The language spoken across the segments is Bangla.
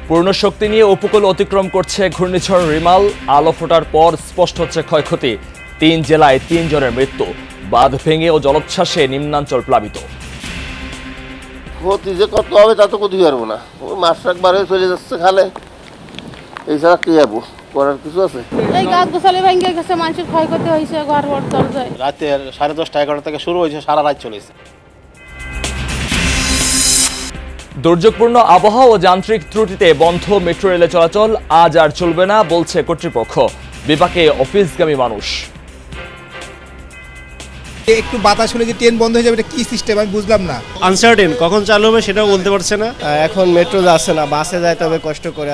পূর্ণ শক্তি নিয়ে উপকূল অতিক্রম করছে ঘূর্ণিঝড় রিমাল। আলো ফোটার পর স্পষ্ট হচ্ছে ক্ষয়ক্ষতি। ৩ জেলায় ৩ জনের মৃত্যু। বাঁধ ভেঙে ও জলোচ্ছ্বাসে নিম্নাঞ্চল প্লাবিত। ক্ষতি যে কত হবে তা তো ক্ষতি পারবো না। ওই মাছ একবার চলে যাচ্ছে খালে, এই ছাড়া কি যাবো, করার কিছু আছে? এই গাছ গোছালি ভেঙে গেছে, মানুষের ক্ষয়ক্ষতি হয়েছে, ঘর বর দরজায়। রাতে 10:30 11টা থেকে শুরু হয়েছে, সারা রাত চলেছে। দুর্যোগপূর্ণ আবহাওয়া ও যান্ত্রিক ত্রুটিতে বন্ধ মেট্রো রেলে চলাচল। আজ আর চলবে না বলছে কর্তৃপক্ষ। বিপাকে অফিসগামী মানুষ। একটু বাতাস হলে যে ট্রেন বন্ধ হয়ে যাবে, এটা কি সিস্টেম আমি বুঝলাম না। আনসার্টেন, কখন চালু হবে সেটাও বলতে পারছে না। এখন মেট্রো যাচ্ছে না, বাসে যাইতে হবে কষ্ট করে।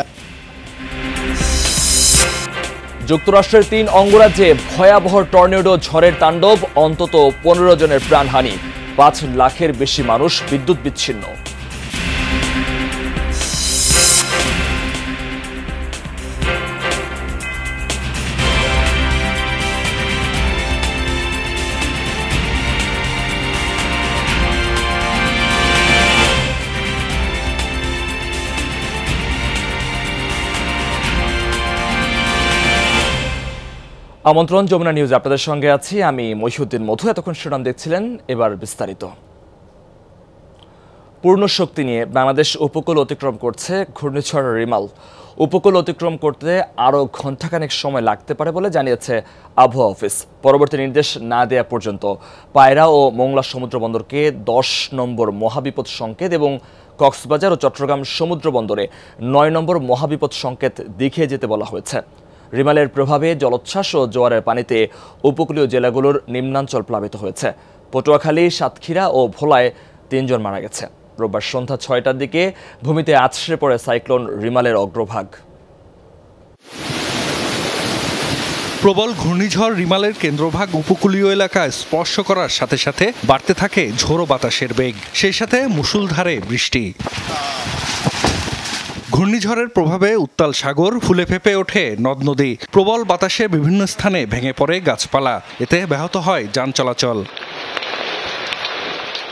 যুক্তরাষ্ট্রের 3 অঙ্গরাজ্যে ভয়াবহ টর্নেডো ঝড়ের তাণ্ডব। অন্তত 15 জনের প্রাণহানি। 5 লাখের বেশি মানুষ বিদ্যুৎ বিচ্ছিন্ন। আমন্ত্রণ, যমুনা নিউজ আপনাদের সঙ্গে আছি আমি মহিউদ্দিন মধু। এতক্ষণ শিরোনাম দেখছিলেন, এবার বিস্তারিত। পূর্ণ শক্তি নিয়ে বাংলাদেশ উপকূল অতিক্রম করছে ঘূর্ণিঝড় রিমাল। উপকূল অতিক্রম করতে আরও ঘণ্টাখানেক সময় লাগতে পারে বলে জানিয়েছে আবহাওয়া অফিস। পরবর্তী নির্দেশ না দেওয়া পর্যন্ত পায়রা ও মোংলা সমুদ্র বন্দরকে 10 নম্বর মহাবিপদ সংকেত এবং কক্সবাজার ও চট্টগ্রাম সমুদ্র বন্দরে 9 নম্বর মহাবিপদ সংকেত দেখিয়ে যেতে বলা হয়েছে। রিমালের প্রভাবে জলোচ্ছ্বাস ও জোয়ারের পানিতে উপকূলীয় জেলাগুলোর নিম্নাঞ্চল প্লাবিত হয়েছে। পটুয়াখালী, সাতক্ষীরা ও ভোলায় 3 জন মারা গেছে। রোববার সন্ধ্যা 6টার দিকে ভূমিতে আছড়ে পড়ে সাইক্লোন রিমালের অগ্রভাগ। প্রবল ঘূর্ণিঝড় রিমালের কেন্দ্রভাগ উপকূলীয় এলাকায় স্পর্শ করার সাথে সাথে বাড়তে থাকে ঝোড়ো বাতাসের বেগ, সেই সাথে মুষলধারে বৃষ্টি। ঘূর্ণিঝড়ের প্রভাবে উত্তাল সাগর, ফুলে ফেঁপে ওঠে নদ নদী। প্রবল বাতাসে বিভিন্ন স্থানে ভেঙে পড়ে গাছপালা, এতে ব্যাহত হয় যান চলাচল।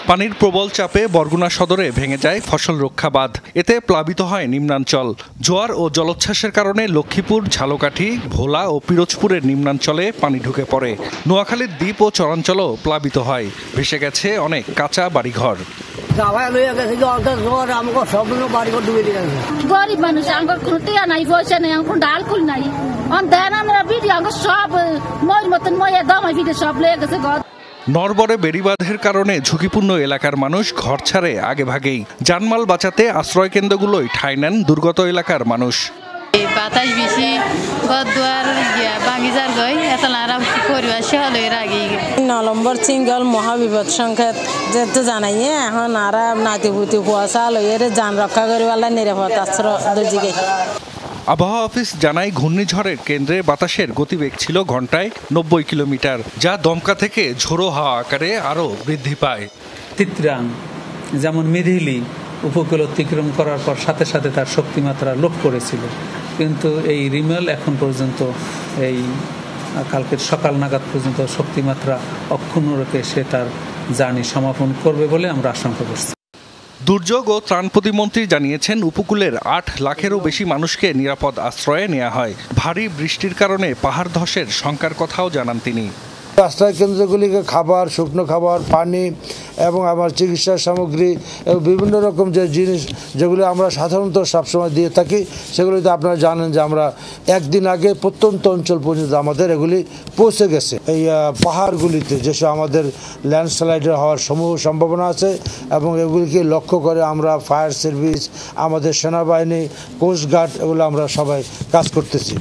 পানির প্রবল চাপে বরগুনা সদরে ভেঙে যায় ফসল রক্ষা বাঁধ, এতে প্লাবিত হয় নিম্নাঞ্চল। জোয়ার ও জলোচ্ছ্বাসের কারণে লক্ষ্মীপুর, ঝালকাঠি, ভোলা ও পিরোজপুরের নিম্নাঞ্চলে পানি ঢুকে পড়ে। নোয়াখালীর দ্বীপ ও চরাঞ্চলও প্লাবিত হয়, ভেসে গেছে অনেক কাঁচা বাড়িঘর। গরিব মানুষ, আমার কোনো টিয়া নাই, পয়সা নেই, আমার কোনো ডাল খুল নাই। দেন আমরা ভিডিও সব মই মতন মই দামাই ভিডিও সব লেগে গেছে ঘর। নরবরে বেড়িবাঁধের কারণে ঝুঁকিপূর্ণ এলাকার মানুষ ঘর ছাড়ে আগে ভাগেই। জানমাল বাঁচাতে আশ্রয় কেন্দ্রগুলোই ঠাঁই নেন দুর্গত এলাকার মানুষ। বাতাস বেশি, ঘর দুয়ার ভাঙি যার গই, এত পরিবার সে হলো এর আগে 9 নম্বর সিঙ্গল মহাবিপদ সংকেত যেতে জানাইয়ে এখন আর নাতিপুতি কুয়াশা লইয়ের যান রক্ষা করিবার নিরাপদ আশ্রয় দিকে। আবহাওয়া অফিস জানায় ঘূর্ণিঝড়ের কেন্দ্রে বাতাসের গতিবেগ ছিল ঘন্টায় 90 কিলোমিটার, যা দমকা থেকে ঝোড়ো হাওয়া আকারে আরও বৃদ্ধি পায়। চিত্রাং যেমন মিধিলি উপকূল অতিক্রম করার পর সাথে সাথে তার শক্তিমাত্রা লোপ করেছিল, কিন্তু এই রিমেল এখন পর্যন্ত এই কালকের সকাল নাগাদ পর্যন্ত শক্তিমাত্রা অক্ষুণ্ণ রেখে সে তার জার্নি সমাপন করবে বলে আমরা আশঙ্কা করছি। দুর্যোগ ও ত্রাণ প্রতিমন্ত্রী জানিয়েছেন উপকূলের 8 লাখেরও বেশি মানুষকে নিরাপদ আশ্রয়ে নেওয়া হয়। ভারী বৃষ্টির কারণে পাহাড় ধসের শঙ্কার কথাও জানান তিনি। আশ্রয় কেন্দ্রগুলিকে খাবার, শুকনো খাবার, পানি এবং আমার চিকিৎসা সামগ্রী এবং বিভিন্ন রকম যে জিনিস যেগুলো আমরা সাধারণত সবসময় দিয়ে থাকি, সেগুলিতে আপনারা জানেন যে আমরা একদিন আগে প্রত্যন্ত অঞ্চল পর্যন্ত আমাদের এগুলি পৌঁছে গেছে। এই পাহাড়গুলিতে যেসব আমাদের ল্যান্ডস্লাইডের হওয়ার সমূহ সম্ভাবনা আছে এবং এগুলিকে লক্ষ্য করে আমরা ফায়ার সার্ভিস, আমাদের সেনাবাহিনী, কোস্টগার্ড এগুলো আমরা সবাই কাজ করতেছি।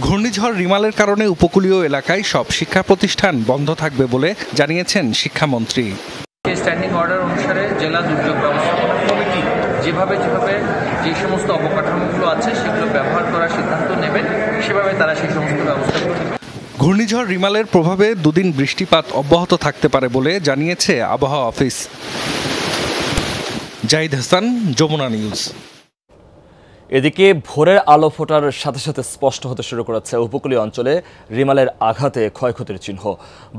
ঘূর্ণিঝড় রিমালের কারণে উপকূলীয় এলাকায় সব শিক্ষা প্রতিষ্ঠান বন্ধ থাকবে বলে জানিয়েছেন শিক্ষামন্ত্রী। স্ট্যান্ডিং অর্ডার অনুসারে জেলা দুর্যোগ ব্যবস্থাপনা কমিটি যেভাবে যে সমস্ত অবকাঠামোগুলো আছে সেগুলো ব্যবহার করার সিদ্ধান্ত নেবেন, সেভাবে তারা সেই সমস্ত ব্যবস্থা করবে। ঘূর্ণিঝড় রিমালের প্রভাবে 2 দিন বৃষ্টিপাত অব্যাহত থাকতে পারে বলে জানিয়েছে আবহাওয়া অফিস। জাহিদ হাসান, যমুনা নিউজ। এদিকে ভোরের আলো ফোটার সাথে সাথে স্পষ্ট হতে শুরু করেছে উপকূলীয় অঞ্চলে রিমালের আঘাতে ক্ষয়ক্ষতির চিহ্ন।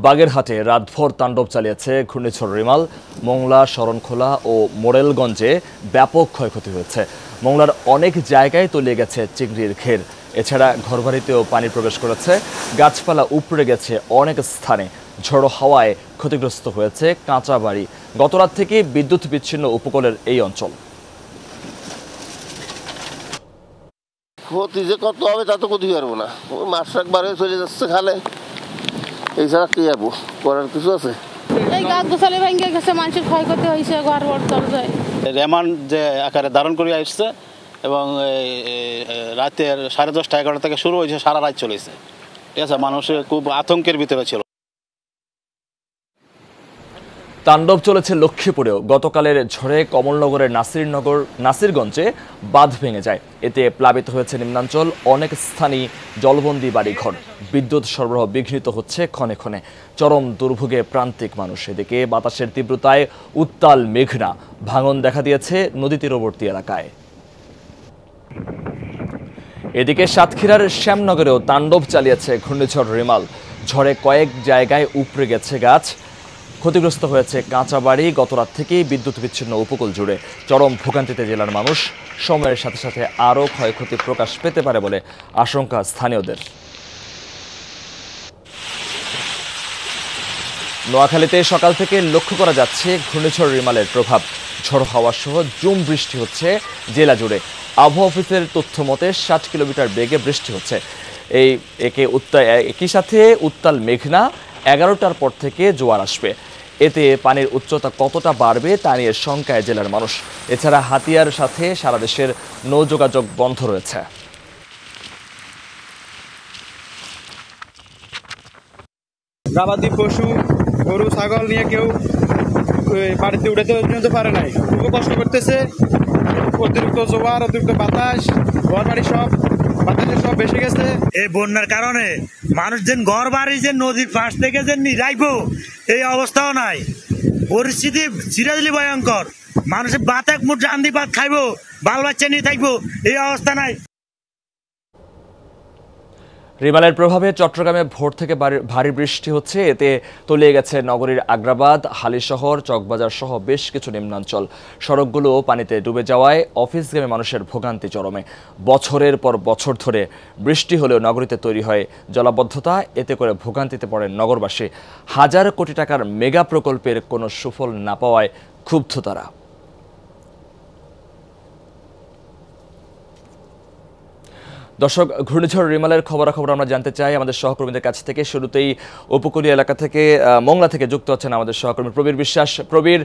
বাগেরহাটে রাতভর তাণ্ডব চালিয়েছে ঘূর্ণিঝড় রিমাল। মোংলা, শরণখোলা ও মোরেলগঞ্জে ব্যাপক ক্ষয়ক্ষতি হয়েছে। মোংলার অনেক জায়গায় তলিয়ে গেছে চিংড়ির ঘের। এছাড়া ঘরবাড়িতেও পানি প্রবেশ করেছে, গাছপালা উপড়ে গেছে অনেক স্থানে। ঝড়ো হাওয়ায় ক্ষতিগ্রস্ত হয়েছে কাঁচা বাড়ি। গতরাত থেকে বিদ্যুৎ বিচ্ছিন্ন উপকূলের এই অঞ্চল। ক্ষতি যে কত হবে তা তো ক্ষতি পারবো না, ওই মাছ একবারে চলে যাচ্ছে খালে, এছাড়া কি যাবো, করার কিছু আছে? এই গাছ গোছালি ভেঙে গেছে, মানুষের ক্ষয়ক্ষতি হয়েছে, ঘর বড় দরজায় রেমান যে আকারে ধারণ করে আসছে এবং রাতের 10:30 11টা থেকে শুরু হয়েছে, সারা রাত চলেছে। ঠিক আছে, মানুষ খুব আতঙ্কের ভিতরে ছিল। তাণ্ডব চলেছে লক্ষ্মীপুরেও। গতকালের ঝড়ে কমলনগরের নাসিরগঞ্জে বাঁধ ভেঙে যায়। এতে প্লাবিত হয়েছে নিম্নাঞ্চল, অনেক স্থানীয় জলবন্দী বাড়িঘর। বিদ্যুৎ সরবরাহ বিঘ্নিত হচ্ছে ক্ষণে ক্ষণে। চরম দুর্ভোগে প্রান্তিক মানুষ। এদিকে বাতাসের তীব্রতায় উত্তাল মেঘনা, ভাঙন দেখা দিয়েছে নদী তীরবর্তী এলাকায়। এদিকে সাতক্ষীরার শ্যামনগরেও তাণ্ডব চালিয়েছে ঘূর্ণিঝড় রিমাল। ঝড়ে কয়েক জায়গায় উপড়ে গেছে গাছ, ক্ষতিগ্রস্ত হয়েছে কাঁচা বাড়ি। গতরাত থেকেই বিদ্যুৎ বিচ্ছিন্ন উপকূল জুড়ে। চরম ভোগান্তিতে জেলার মানুষ। সময়ের সাথে সাথে আরও ক্ষয়ক্ষতি প্রকাশ পেতে পারে বলে আশঙ্কা স্থানীয়দের। নোয়াখালীতে সকাল থেকে লক্ষ্য করা যাচ্ছে ঘূর্ণিঝড় রিমালের প্রভাব। ঝড়ো হাওয়া সহ ঝুম বৃষ্টি হচ্ছে জেলা জুড়ে। আবহাওয়া অফিসের তথ্য মতে 60 কিলোমিটার বেগে বৃষ্টি হচ্ছে। একই সাথে উত্তাল মেঘনা, 11টার পর থেকে জোয়ার আসবে। এতে পানির উচ্চতা কতটা বাড়বে তা নিয়ে শঙ্কায় জেলার মানুষ। এছাড়া হাতিয়ার সাথে সারা দেশের নৌ যোগাযোগ বন্ধ রয়েছে। গবাদি পশু, গরু ছাগল নিয়ে কেউ বাড়িতে উঠতে পারে নাই, খুব কষ্ট করতেছে। অতিরিক্ত জোয়ার, অতিরিক্ত বাতাস, ঘর বাড়ি সব বাতাসে সব বেশি গেছে। এই বন্যার কারণে মানুষ যেন ঘর বাড়ি যে নদীর পাশ থেকে যে নিরাইবো এই অবস্থাও নাই। পরিস্থিতি সিরিয়াসলি ভয়ঙ্কর। মানুষের ভাত এক মুঠ রান্দি ভাত খাইবো, বাল বাচ্চা নিয়ে থাকবো এই অবস্থা নাই। রিমালের প্রভাবে চট্টগ্রামে ভোর থেকে ভারী বৃষ্টি হচ্ছে। এতে তলিয়ে গেছে নগরীর আগ্রাবাদ, হালিশহর, চকবাজার সহ বেশ কিছু নিম্নাঞ্চল। সড়কগুলো পানিতে ডুবে যাওয়ায় অফিসগামী মানুষের ভোগান্তি চরমে। বছরের পর বছর ধরে বৃষ্টি হলেও নগরীতে তৈরি হয় জলাবদ্ধতা। এতে করে ভোগান্তিতে পড়েন নগরবাসী। হাজার কোটি টাকার মেগা প্রকল্পের কোনো সুফল না পাওয়ায় ক্ষুব্ধ তারা। দর্শক, ঘূর্ণিঝড় রিমালের খবরাখবর আমরা জানতে চাই আমাদের সহকর্মীদের কাছ থেকে। শুরুতেই উপকূলীয় এলাকা থেকে মোংলা থেকে যুক্ত হচ্ছেন আমাদের সহকর্মী প্রবীর বিশ্বাস। প্রবীর,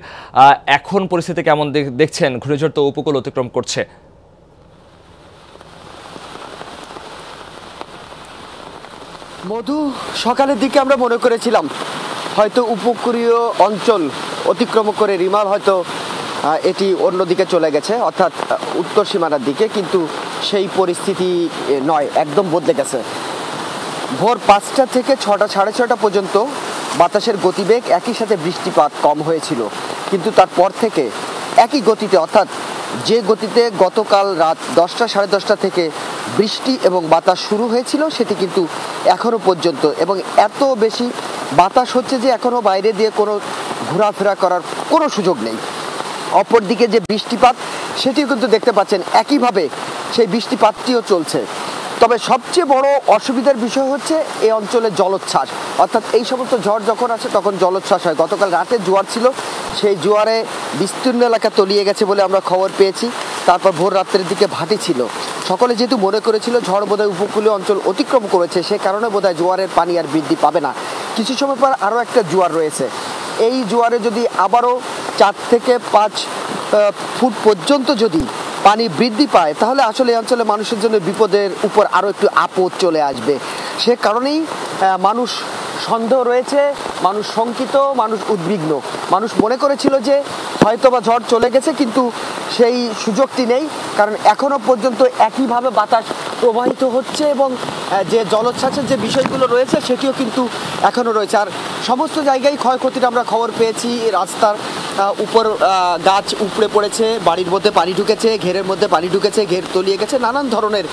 এখন পরিস্থিতি কেমন দেখছেন? ঘূর্ণিঝড় তো উপকূল অতিক্রম করছে। মধু, সকালের দিকে আমরা মনে করেছিলাম হয়তো উপকূলীয় অঞ্চল অতিক্রম করে রিমাল হয়তো এটি অন্যদিকে চলে গেছে, অর্থাৎ উত্তর সীমানার দিকে, কিন্তু সেই পরিস্থিতি নয়, একদম বদলে গেছে। ভোর 5টা থেকে 6টা, 6:30 পর্যন্ত বাতাসের গতিবেগ, একই সাথে বৃষ্টিপাত কম হয়েছিল, কিন্তু তারপর থেকে একই গতিতে, অর্থাৎ যে গতিতে গতকাল রাত 10টা, 10:30 থেকে বৃষ্টি এবং বাতাস শুরু হয়েছিল সেটি কিন্তু এখনও পর্যন্ত, এবং এত বেশি বাতাস হচ্ছে যে এখনও বাইরে দিয়ে কোনো ঘোরাফেরা করার কোনো সুযোগ নেই। অপরদিকে যে বৃষ্টিপাত সেটিও কিন্তু দেখতে পাচ্ছেন একইভাবে সেই বৃষ্টিপাতটিও চলছে। তবে সবচেয়ে বড় অসুবিধার বিষয় হচ্ছে এই অঞ্চলে জলোচ্ছ্বাস, অর্থাৎ এই সমস্ত ঝড় যখন আসে তখন জলোচ্ছ্বাস হয়। গতকাল রাতে জোয়ার ছিল, সেই জোয়ারে বিস্তীর্ণ এলাকা তলিয়ে গেছে বলে আমরা খবর পেয়েছি। তারপর ভোর রাত্রের দিকে ভাটি ছিল। সকলে যেহেতু মনে করেছিল ঝড় বোধহয় উপকূলীয় অঞ্চল অতিক্রম করেছে, সে কারণে বোধহয় জোয়ারের পানি আর বৃদ্ধি পাবে না। কিছু সময় পর আরও একটা জোয়ার রয়েছে। এই জোয়ারে যদি আবারও 4 থেকে 5 ফুট পর্যন্ত যদি পানি বৃদ্ধি পায় তাহলে আসলে এই অঞ্চলে মানুষের জন্য বিপদের উপর আরও একটু আপদ চলে আসবে। সে কারণেই মানুষ সন্দেহ রয়েছে, মানুষ শঙ্কিত, মানুষ উদ্বিগ্ন। মানুষ মনে করেছিল যে হয়তোবা ঝড় চলে গেছে, কিন্তু সেই সুযোগটি নেই, কারণ এখনও পর্যন্ত একইভাবে বাতাস প্রবাহিত হচ্ছে এবং যে জলোচ্ছ্বাসের যে বিষয়গুলো রয়েছে সেটিও কিন্তু এখনও রয়েছে। আর সমস্ত জায়গায় ক্ষয়ক্ষতির আমরা খবর পেয়েছি। রাস্তার উপর গাছ উপড়ে পড়েছে, বাড়ির মধ্যে পানি ঢুকেছে, ঘেরের মধ্যে পানি ঢুকেছে, ঘের তলিয়ে গেছে, নানান ধরনের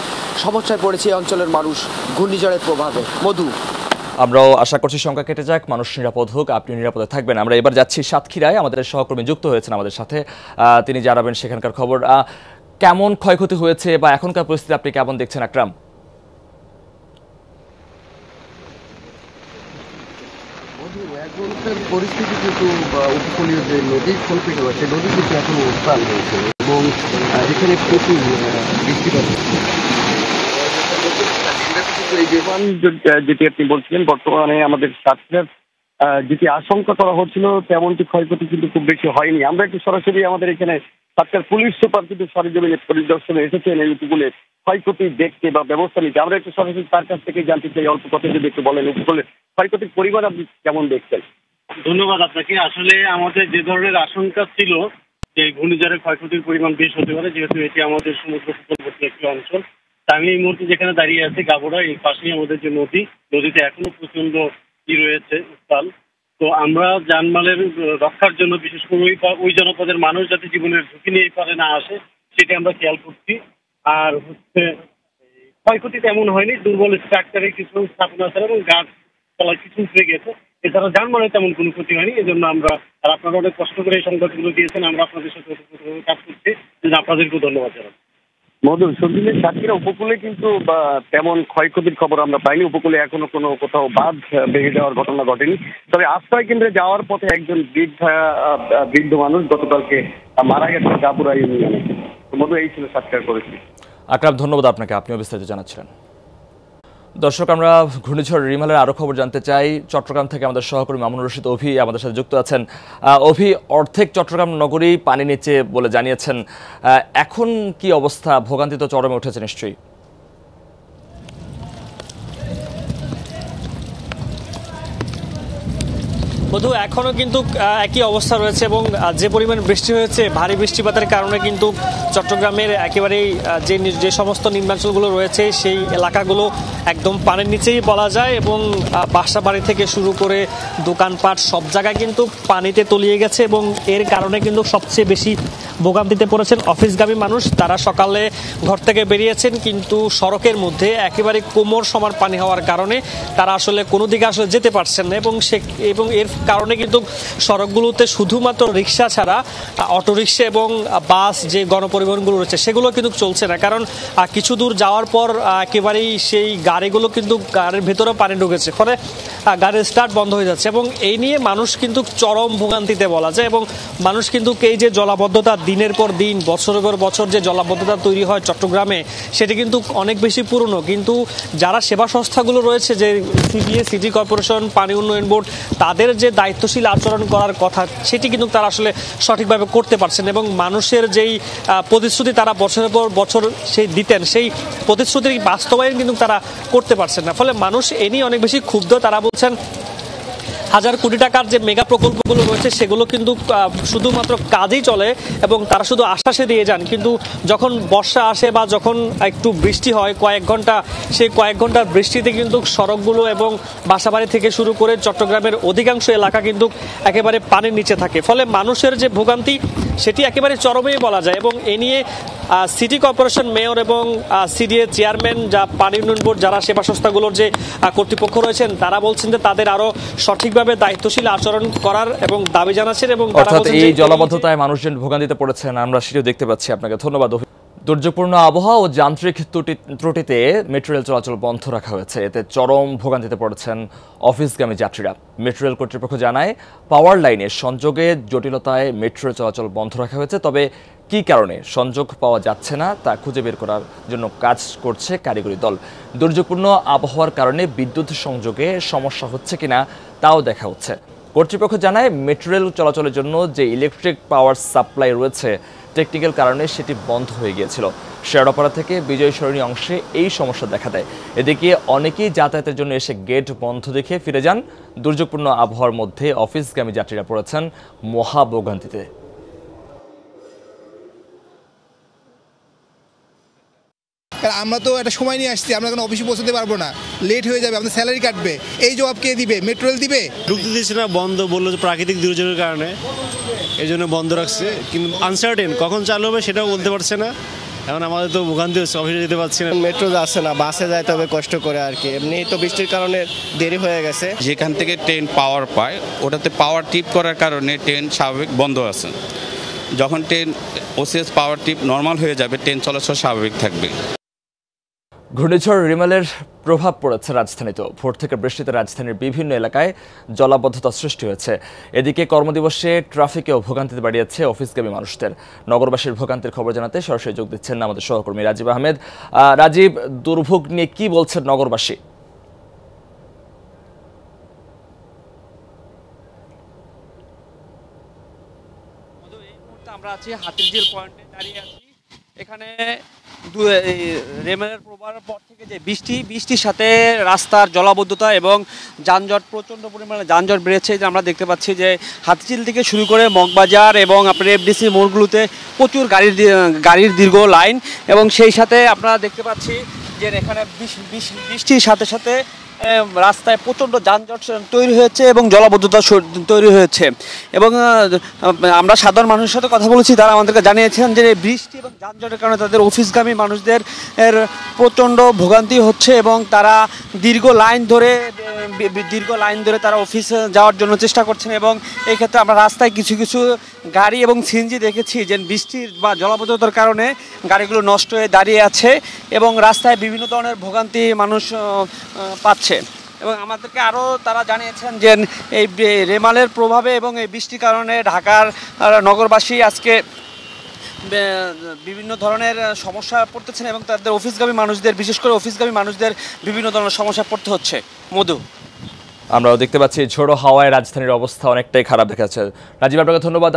সমস্যায় পড়েছে এই অঞ্চলের মানুষ ঘূর্ণিঝড়ের প্রভাবে। মধু, আমরাও আশা করছি সংখ্যা কেটে যাক, মানুষ নিরাপদ হোক, আপনি নিরাপদে থাকবেন। আমরা এবার যাচ্ছি সাতক্ষীরায়, আমাদের সহকর্মী যুক্ত হয়েছেন আমাদের সাথে, তিনি জানাবেন সেখানকার খবর। কেমন ক্ষয়ক্ষতি হয়েছে বা এখনকার পরিস্থিতি আপনি কেমন দেখছেন আকরাম? এখনকার পরিস্থিতি কিন্তু উপকূলীয় যে নদী কল্পিত আছে, নদী কিন্তু এখন উত্তাল হয়েছে এবং এখানে প্রচুর বৃষ্টিপাত হচ্ছে। যেটি আপনি বলছিলেন, বর্তমানে আমাদের সাতক্ষীরার যেটি আশঙ্কা করা হচ্ছিল তেমনটি ক্ষয়ক্ষতি কিন্তু খুব বেশি হয়নি। আমরা একটু সরাসরি আমাদের এখানে সাতক্ষীরার পুলিশ সুপার কিন্তু সরেজমিনে পরিদর্শনে এসেছেন এই উপকূলে ক্ষয়ক্ষতি দেখতে বা ব্যবস্থা নিতে। আমরা একটু সরাসরি তার কাছ থেকে জানতে চাই, অল্প কথা যদি একটু বলেন উপকূলের ক্ষয়ক্ষতির পরিমাণ আপনি কেমন দেখছেন? ধন্যবাদ আপনাকে। আসলে আমাদের যে ধরনের আশঙ্কা ছিল যে ঘূর্ণিঝড়ের ক্ষয়ক্ষতির পরিমাণ বেশ হতে পারে, যেহেতু এটি আমাদের সমুদ্র উপকূলবর্তী একটি অঞ্চল। আমি এই মুহূর্তে যেখানে দাঁড়িয়ে আছি গাবড়া, এই পাশেই আমাদের যে নদীতে এখনো প্রচন্ড রয়েছে উত্তাল। তো আমরা জানমালের রক্ষার জন্য বিশেষ করে ওই জনপদের মানুষ যাতে জীবনের ঝুঁকি নিয়ে পারে না আসে সেটা আমরা খেয়াল করছি। আর ক্ষয়ক্ষতি তেমন হয়নি, দুর্বল স্ট্রাকচারে কিছু স্থাপনা আছে এবং গাছপালা কিছু উঠে গেছে। এছাড়া যানবাহনে তেমন কোনো ক্ষতি হয়নি। এই জন্য আমরা, আর আপনারা অনেক কষ্ট করে এই সংবাদগুলো দিয়েছেন, আমরা আপনাদের সাথে কাজ করছি, আপনাদেরকেও ধন্যবাদ জানাই। মধু, সন্ধিলের সাতক্ষীরা উপকূলে কিন্তু তেমন ক্ষয়ক্ষতির খবর আমরা পাইনি। উপকূলে এখনো কোনো কোথাও বাঁধ ভেঙে যাওয়ার ঘটনা ঘটেনি। তবে আশ্রয় কেন্দ্রে যাওয়ার পথে একজন বৃদ্ধ মানুষ গতকালকে মারা গেছে গাবুরা ইউনিয়নে। মধু, এই ছিল সাতক্ষীরার পরিস্থিতি। আকরাম, ধন্যবাদ আপনাকে, আপনিও বিস্তারিত জানাচ্ছিলেন। দর্শক, আমরা ঘূর্ণিঝড় রিমালের আরো খবর জানতে চাই। চট্টগ্রাম থেকে আমাদের সহকর্মী মামুনুর রশিদ অভি আমাদের সাথে যুক্ত আছেন। অভি, অর্ধেক চট্টগ্রাম নগরী পানি নিচে বলে জানিয়েছেন, এখন কি অবস্থা? ভোগান্তি তো চরমে উঠেছে নিশ্চয়ই। মধু, এখনো কিন্তু একই অবস্থা রয়েছে এবং যে পরিমাণ বৃষ্টি হয়েছে, ভারী বৃষ্টিপাতের কারণে কিন্তু চট্টগ্রামের একেবারেই যে সমস্ত নিম্নাঞ্চলগুলো রয়েছে সেই এলাকাগুলো একদম পানির নিচেই বলা যায় এবং বাসা বাড়ি থেকে শুরু করে দোকানপাট সব জায়গায় কিন্তু পানিতে তলিয়ে গেছে এবং এর কারণে কিন্তু সবচেয়ে বেশি ভোগান্তিতে পড়েছেন অফিসগামী মানুষ। তারা সকালে ঘর থেকে বেরিয়েছেন কিন্তু সড়কের মধ্যে একেবারে কোমর সমান পানি হওয়ার কারণে তারা আসলে কোনো দিকে আসলে যেতে পারছেন না এবং এর কারণে কিন্তু সড়কগুলোতে শুধুমাত্র রিক্সা ছাড়া অটোরিক্সা এবং বাস যে গণপরিবহনগুলো রয়েছে সেগুলো কিন্তু চলছে না, কারণ কিছু দূর যাওয়ার পর একেবারেই সেই গাড়িগুলো কিন্তু গাড়ির ভেতরে পানি ঢুকেছে, ফলে গাড়ির স্টার্ট বন্ধ হয়ে যাচ্ছে এবং এই নিয়ে মানুষ কিন্তু চরম ভোগান্তিতে বলা যায়। এবং মানুষ কিন্তু এই যে জলাবদ্ধতা, দিনের পর দিন বছরের পর বছর যে জলাবদ্ধতা তৈরি হয় চট্টগ্রামে, সেটি কিন্তু অনেক বেশি পুরনো। কিন্তু যারা সেবা সংস্থাগুলো রয়েছে, যে সিবিএ, সিটি কর্পোরেশন, পানি উন্নয়ন বোর্ড, তাদের যে দায়িত্বশীল আচরণ করার কথা সেটি কিন্তু তারা আসলে সঠিকভাবে করতে পারছেন এবং মানুষের যেই প্রতিশ্রুতি তারা বছরের পর বছর সেই দিতেন, সেই প্রতিশ্রুতির বাস্তবায়ন কিন্তু তারা করতে পারছেন না। ফলে মানুষ এ নিয়ে অনেক বেশি ক্ষুব্ধ। তারা বলছেন হাজার কোটি টাকার যে মেগা প্রকল্পগুলো রয়েছে সেগুলো কিন্তু শুধুমাত্র কাজেই চলে এবং তারা শুধু আশ্বাসে দিয়ে যান, কিন্তু যখন বর্ষা আসে বা যখন একটু বৃষ্টি হয় কয়েক ঘন্টা, সেই কয়েক ঘন্টার বৃষ্টিতে কিন্তু সড়কগুলো এবং বাসাবাড়ি থেকে শুরু করে চট্টগ্রামের অধিকাংশ এলাকা কিন্তু একেবারে পানির নিচে থাকে। ফলে মানুষের যে ভোগান্তি সেটি একেবারে চরমেই বলা যায় এবং এ নিয়ে সিটি কর্পোরেশন মেয়র এবং সিডিএ চেয়ারম্যান, যা পানি উন্নয়ন বোর্ড, যারা সেবা সংস্থাগুলোর যে কর্তৃপক্ষ রয়েছেন, তারা বলছেন যে তাদের আরো সঠিকভাবে দায়িত্বশীল আচরণ করার এবং দাবি জানাচ্ছেন এবং এই জলাবদ্ধতায় মানুষজন ভোগান্তিতে পড়েছেন, আমরা সেটিও দেখতে পাচ্ছি। আপনাকে ধন্যবাদ। দুর্যোগপূর্ণ আবহাওয়া ও যান্ত্রিক ত্রুটিতে মেট্রো রেল চলাচল বন্ধ রাখা হয়েছে। এতে চরম ভোগান্তিতে পড়েছেন অফিসগামী যাত্রীরা। মেট্রো রেল কর্তৃপক্ষ জানায়, পাওয়ার লাইনের সংযোগে জটিলতায় মেট্রো রেল চলাচল বন্ধ রাখা হয়েছে। তবে কী কারণে সংযোগ পাওয়া যাচ্ছে না তা খুঁজে বের করার জন্য কাজ করছে কারিগরি দল। দুর্যোগপূর্ণ আবহাওয়ার কারণে বিদ্যুৎ সংযোগে সমস্যা হচ্ছে কিনা তাও দেখা হচ্ছে। কর্তৃপক্ষ জানায়, মেট্রো রেল চলাচলের জন্য যে ইলেকট্রিক পাওয়ার সাপ্লাই রয়েছে, টেকনিক্যাল কারণে সেটি বন্ধ হয়ে গিয়েছিল। শেরপাড়া থেকে বিজয় সরণি অংশে এই সমস্যা দেখা দেয়। এদিকে অনেকেই যাতায়াতের জন্য এসে গেট বন্ধ দেখে ফিরে যান। দুর্যোগপূর্ণ আবহাওয়ার মধ্যে অফিসগামী যাত্রীরা পড়েছেন মহাভোগান্তিতে। আমরা তো একটা সময় নিয়ে আসছি, আমরা কোনো অফিসে পৌঁছতে পারবো না, লেট হয়ে যাবে, আমাদের স্যালারি কাটবে। এই জবাব কে দিবে? মেট্রো রেল দিবে? ঢুকতে দিচ্ছে না, বন্ধ বললো যে প্রাকৃতিক দুর্যোগের কারণে, এই জন্য বন্ধ রাখছে। কিন্তু আনসার্টেন কখন চালু হবে সেটাও বলতে পারছে না। এখন আমাদের তো ভোগান্তি হচ্ছে, অফিসে যেতে পারছি না। মেট্রো যাচ্ছে না, বাসে যাইতে হবে কষ্ট করে আর কি। এমনি তো বৃষ্টির কারণে দেরি হয়ে গেছে। যেখান থেকে ট্রেন পাওয়ার পায় ওটাতে পাওয়ার টিপ করার কারণে ট্রেন স্বাভাবিক বন্ধ আছে। যখন ট্রেন ওসিএস পাওয়ার টিপ নর্মাল হয়ে যাবে, ট্রেন চলাচল স্বাভাবিক থাকবে। ঘূর্ণিঝড় রিমালের প্রভাব পড়েছে রাজধানীতেও। ভোর থেকে বৃষ্টিতে রাজধানীর বিভিন্ন এলাকায় জলাবদ্ধতা সৃষ্টি হয়েছে। এদিকে কর্মদিবসে ট্রাফিকেও ভোগান্তিতে বাড়িয়েছে অফিসগামী মানুষদের। নগরবাসীর ভোগান্তির খবর জানাতে সরাসরি যোগ দিচ্ছেন আমাদের সহকর্মী রাজীব আহমেদ। রাজীব, দুর্ভোগ নিয়ে কি বলছেন নগরবাসী? আমরা আছি হাতিরঝিল পয়েন্টে দাঁড়িয়ে আছি। এখানে রেমালের প্রভাবের পর থেকে যে বৃষ্টির সাথে রাস্তার জলাবদ্ধতা এবং যানজট, প্রচণ্ড পরিমাণে যানজট বেড়েছে। যে আমরা দেখতে পাচ্ছি যে হাতিঝিল থেকে শুরু করে মগবাজার এবং আপনার এফডিসি মোড়গুলোতে প্রচুর গাড়ির দীর্ঘ লাইন, এবং সেই সাথে আপনারা দেখতে পাচ্ছি যে এখানে বৃষ্টির সাথে সাথে রাস্তায় প্রচণ্ড যানজট তৈরি হয়েছে এবং জলাবদ্ধতা তৈরি হয়েছে। এবং আমরা সাধারণ মানুষের সাথে কথা বলেছি, তারা আমাদেরকে জানিয়েছেন যে বৃষ্টি এবং যানজটের কারণে তাদের অফিসগামী মানুষদের প্রচণ্ড ভোগান্তি হচ্ছে এবং তারা দীর্ঘ লাইন ধরে তারা অফিসে যাওয়ার জন্য চেষ্টা করছেন। এবং এই ক্ষেত্রে আমরা রাস্তায় কিছু কিছু গাড়ি এবং সিএনজি দেখেছি যে বৃষ্টির বা জলাবদ্ধতার কারণে গাড়িগুলো নষ্ট হয়ে দাঁড়িয়ে আছে এবং রাস্তায় বিভিন্ন ধরনের ভোগান্তি মানুষ পাচ্ছে। এবং আমাদেরকে আরও তারা জানিয়েছেন যে এই রেমালের প্রভাবে এবং এই বৃষ্টির কারণে ঢাকার নগরবাসী আজকে বিভিন্ন ধরনের সমস্যা পড়তেছেন এবং তাদের অফিসগামী মানুষদের, বিশেষ করে অফিসগামী মানুষদের বিভিন্ন ধরনের সমস্যা পড়তে হচ্ছে। মধু, আমরাও দেখতে পাচ্ছি ঝোড়ো হাওয়ায় রাজধানীর অবস্থা অনেকটাই খারাপ দেখাচ্ছে। রাজীব, আপনাকে ধন্যবাদ।